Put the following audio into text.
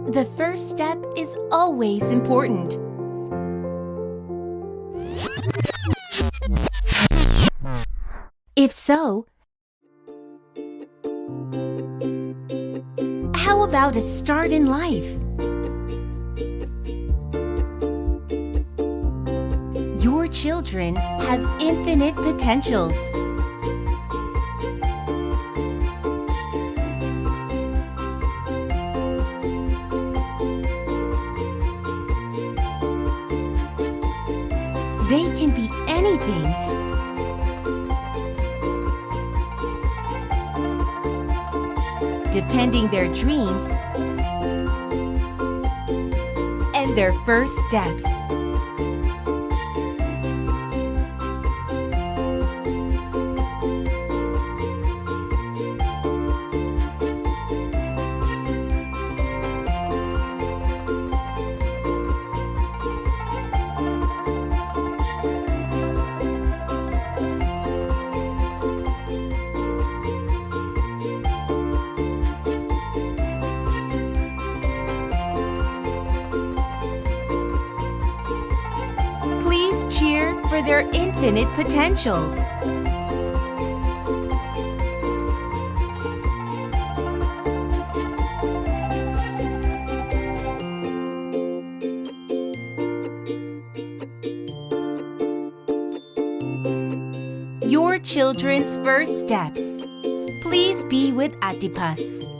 The first step is always important. If so, how about a start in life? Your children have infinite potentials. They can be anything. Depending their dreams and their first steps. Please cheer for their infinite potentials. Your children's first steps. Please be with Attipas.